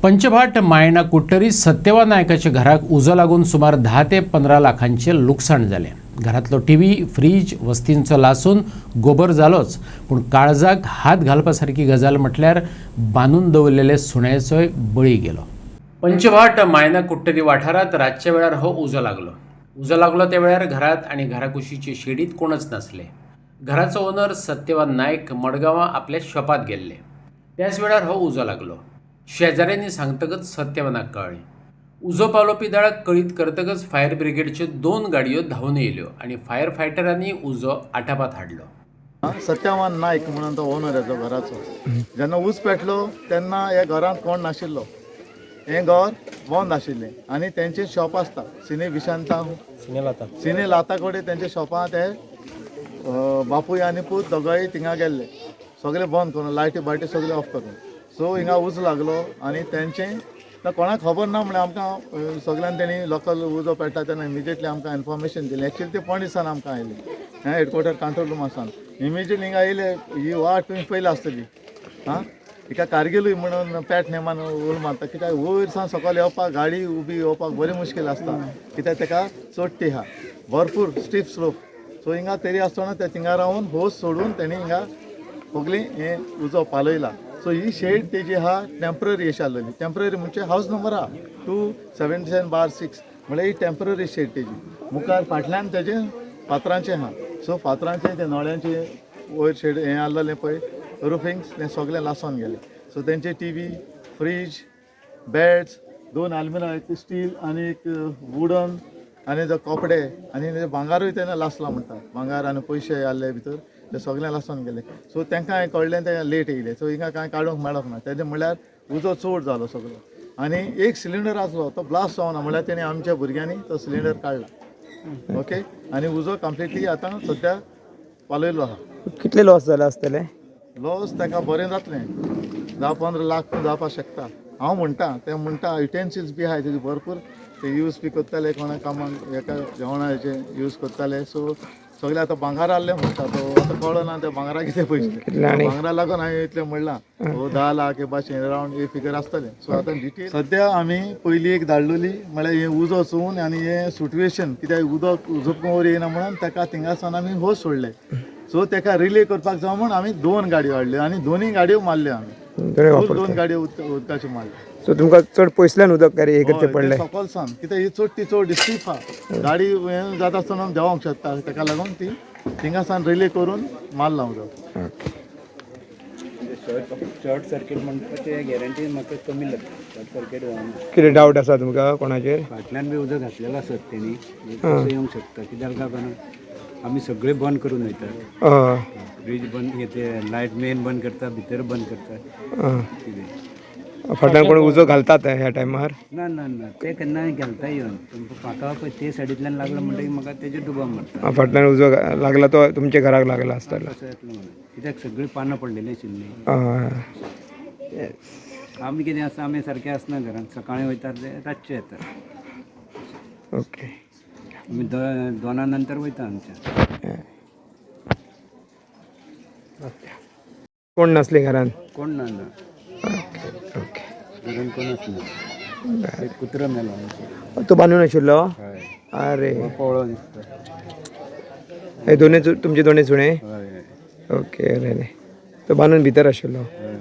पंचभाट मायना कुट्टरी सत्यवा नायकाच्या घराक उजो लागून सुमार 10 ते 15 लाखांचे लुकसाण झाले। घरातलो टीव्ही, फ्रीज, वस्तींचो लासून गोबर जालोच, पण काळजाक हात घालपासारखी गजाल म्हटल्यार बांदून दवरलेले सुण्याचोय बळी गेलो। पंचभाट मायना कुट्टरी वाठारात रातच्या वेळार हो उजो लागलो त्या वेळार घरात आणि घराकुशीचे शेडीत कोणच नसले। घराचो ओनर सत्यवा नायक मडगांवां आपल्या शॉपात गेल्ले। त्याच वेळार हो उजो लागलो। शेजाऱ्यांनी सांगतकच सत्यवानाक कळ्ळें। उजो पावलो पिदाळाक कळीत करतकच फायर ब्रिगेडच्यो 2 गाडयो धांवन येयल्यो आणि फायर फायटरांनी उजो आटापात हाडलो। सत्यवान नायक म्हणून तो ओनर येतो घराचो। जेन्ना ऊस पेटलो तेन्ना ह्या घरांत कोण नाशिल्लो, हें घर बंद आशिल्लें आनी तेंचें शॉप आसता सिने विशांता सिने लाता कडेन तेंचें शॉपां ते बापूय आनी पूत दोगांय थिंगा गेल्ले, सगळें बंद करून लायटी बायटी सगळें ऑफ करून। सो हिंगा उज लागलो आनी तेंचें कोणाक खबर ना म्हणल्यार आमकां सगळ्यांनी तेणी लोकल उजो पेट्टा तेन्ना इमिजिएटली आमकां इन्फॉर्मेशन दिलें। एक्चुअली ते पणसावन आमकां आयलें हेडक्वॉर्टर कंट्रोल रुमासान। इमिजिएटली हिंगा येयले, ही वाट तुवें पयली आसतली हिका कारगिलूय म्हणून पेट नेमान उल मारता, कित्याक वयर सावन सकयल येवपाक गाडी उबी येवपाक बरी मुश्कील आसता, कित्याक तेका चडटी आहा भरपूर स्टीप स्लोप। सो हिंगा तरी आसतना ते थिंगा रावन होस सोडून तेणी हिंगा सगळी हें उजो पालयला। सो ही शेड तेजी आहा टेम्पररी अशी आसलेली, टेम्पररी म्हणजे हावस नंबर आहा 277/6 म्हळ्यार ही टेम्पररी शेड तेजी। मुखार फाटल्यान तेजे फातरांचें आहा, सो फातरांचें ते नळ्यांचें वयर शेड हें आसलेलें पळय रुफिंग्स तें सगळें लासोन गेलें। सो तेंचे टीव्ही, फ्रीज, बेड्स, 2 आल्मिरा, एक स्टील आनी एक वुडन आनी जो कपडे आनी भांगारूय तेन्ना लासला म्हणटा, भांगार आनी पयशे आसले भितर ते सगळें लासोन गेले। सो तांकां कळ्ळें ते लेट येयले, सो हिंगा कांय काडूंक मेळोंक ना। तेजें म्हळ्यार उजो चड जालो सगळो आनी एक सिलिंडर आसलो तो ब्लास्ट जावना, म्हळ्यार तेणी आमच्या भुरग्यांनी तो सिलिंडर काडला। ओके, आनी उजो कंप्लिटली आतां सद्या पालयलो आहा। कितले लॉस जाला आसतले? लॉस ताका बरें जातलें, 10-15 लाख जावपाक शकता। हांव म्हणटा ते म्हणटा युटेन्सिल्स बी आहाय तेजे भरपूर, ते यूज बी करताले कोणा कामाक हेका जेवणाचे यूज करताले। सो सगळे आतां भांगार आहले म्हणटा, तो आतां कळना त्या भांगारा कितें पयशे भांगारा लागून हांवें इतलें म्हणलां 10 लाख हे भाशेन रावंड हे फिगर आसतलें। सो आतां डिटेल सद्या आमी पयली एक धाडलेली म्हळ्यार हे उजो चोवन आनी हे सिट्युएशन कित्याक उदक झोपून वयर येयना म्हणून ताका थिंगासान आमी होस सोडले। सो ताका रिले करपाक जाय म्हूण आमी 2 गाडयो हाडल्यो आनी दोनूय गाडयो मारल्यो आमी, 2 गाडयो उदकाच्यो मारल्यो। सो तुमकां चड पयसल्यान उदक काय हे करचें पडलें? सकलसान कित्याक ही चड स्टीप आहा, गाडी हें जाता आसतना देंवोंक शकता, ताका लागून ती थिंगासान रिले करून मारला उदक। शॉर्ट सर्किट म्हणटा ते गॅरंटी म्हाका कमी लागता, शॉर्ट सर्किट जावना। कितें डावट आसा तुमकां कोणाचेर? फाटल्यान बी उदक घातलेलो आसत तेणी, कसं येवंक शकता, कित्याक काय कारण आमी सगळे बंद करून वयतात, फ्रीज बंद, ते लायट मेन बंद करता, भितर बंद करता कितें। फाटल्यान कोण उजो घालतात ह्या टायमार? ना ना ना, ते केन्नाय घालता येवन तुमकां फाटो पळय ते सायडींतल्यान लागलो म्हणटकीर म्हाका तेजेर दुबाव मारता। फाटल्यान उजो लागला तो तुमच्या घराक लागला आसतलो? कसं येतलो म्हणून, कित्याक सगळीं पानां पडलेलीं आशिल्लीं। आमी कितें आसा, आमी सारकें आसना घरांत, सकाळीं वयतात ते रातचे येतात। ओके, आमी 2 नंतर वयता आमच्या। कोण नासले घरान? कोण ना ना, ओके, घरान कोणच ना, एक कुत्रो मेलो आमचो। तो बांदून आशिल्लो? हय, अरे पळो दिसता। हे दोनूय तुमचे दोनूय सुणे? हय हय ओके, अरे तो बांदून भितर आशिल्लो? हय।